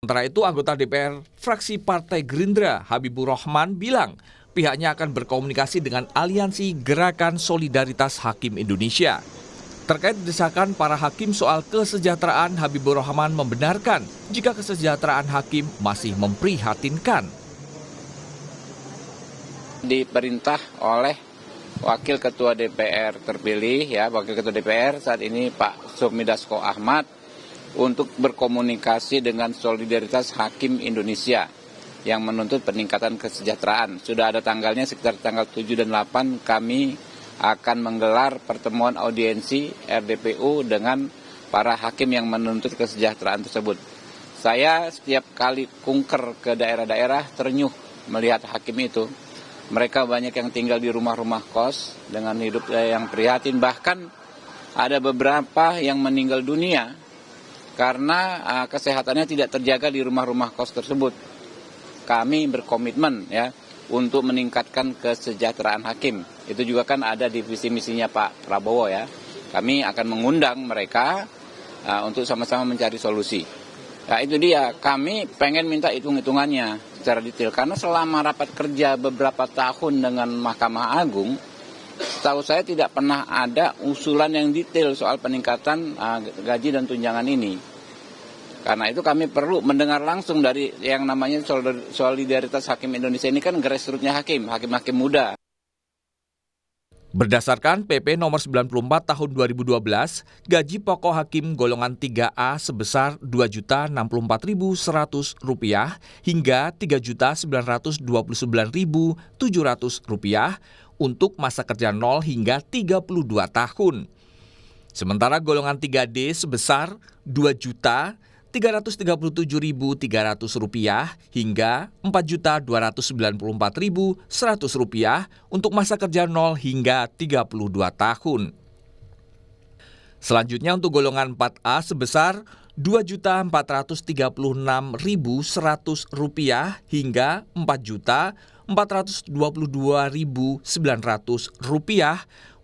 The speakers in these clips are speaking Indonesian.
Sementara itu, anggota DPR fraksi Partai Gerindra Habibur Rahman bilang pihaknya akan berkomunikasi dengan Aliansi Gerakan Solidaritas Hakim Indonesia. Terkait desakan para hakim soal kesejahteraan, Habibur Rahman membenarkan jika kesejahteraan hakim masih memprihatinkan. Diperintah oleh Wakil Ketua DPR terpilih, Wakil Ketua DPR saat ini Pak Sufmi Dasko Ahmad, untuk berkomunikasi dengan Solidaritas Hakim Indonesia yang menuntut peningkatan kesejahteraan. Sudah ada tanggalnya, sekitar tanggal 7 dan 8 kami akan menggelar pertemuan audiensi RDPU dengan para hakim yang menuntut kesejahteraan tersebut. Saya setiap kali kunker ke daerah-daerah ternyuh melihat hakim itu. Mereka banyak yang tinggal di rumah-rumah kos dengan hidup yang prihatin. Bahkan ada beberapa yang meninggal dunia karena kesehatannya tidak terjaga di rumah-rumah kos tersebut. Kami berkomitmen untuk meningkatkan kesejahteraan hakim. Itu juga kan ada di visi misinya Pak Prabowo . Kami akan mengundang mereka untuk sama-sama mencari solusi. Itu dia, kami pengen minta hitung-hitungannya secara detail. Karena selama rapat kerja beberapa tahun dengan Mahkamah Agung, setahu saya tidak pernah ada usulan yang detail soal peningkatan gaji dan tunjangan ini. Karena itu kami perlu mendengar langsung dari yang namanya Solidaritas Hakim Indonesia ini kan grassroots-nya hakim-hakim muda. Berdasarkan PP nomor 94 tahun 2012, gaji pokok hakim golongan 3A sebesar Rp2.064.100 hingga Rp3.929.700 untuk masa kerja 0 hingga 32 tahun. Sementara golongan 3D sebesar Rp2.337.300 hingga Rp4.294.100 untuk masa kerja 0 hingga 32 tahun. Selanjutnya untuk golongan 4A sebesar Rp2.436.100 hingga Rp4.422.900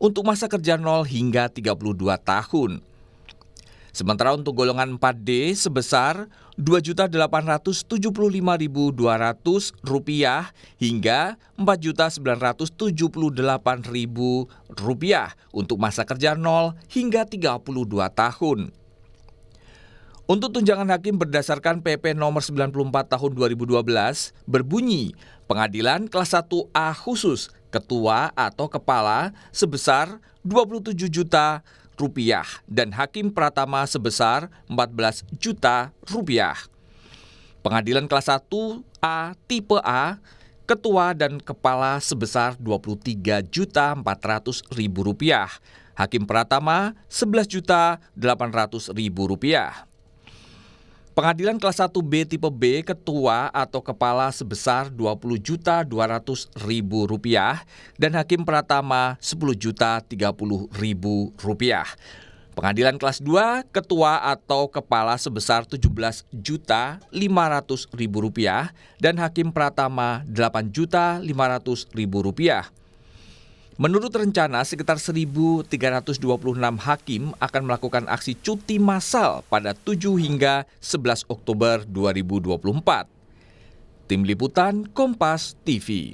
untuk masa kerja 0 hingga 32 tahun. Sementara untuk golongan 4D sebesar Rp2.875.200 hingga Rp4.978.000 untuk masa kerja 0 hingga 32 tahun. Untuk tunjangan hakim berdasarkan PP nomor 94 tahun 2012 berbunyi pengadilan kelas 1A khusus ketua atau kepala sebesar Rp27 juta dan hakim pratama sebesar Rp14 juta. Pengadilan kelas 1A tipe A, ketua dan kepala sebesar Rp23.400.000. Hakim pratama Rp11.800.000. Pengadilan kelas 1B tipe B, ketua atau kepala sebesar Rp20.200.000 dan hakim pratama Rp10.030.000. Pengadilan kelas 2, ketua atau kepala sebesar Rp17.500.000 dan hakim pratama Rp8.500.000. Menurut rencana, sekitar 1.326 hakim akan melakukan aksi cuti massal pada 7 hingga 11 Oktober 2024. Tim Liputan Kompas TV.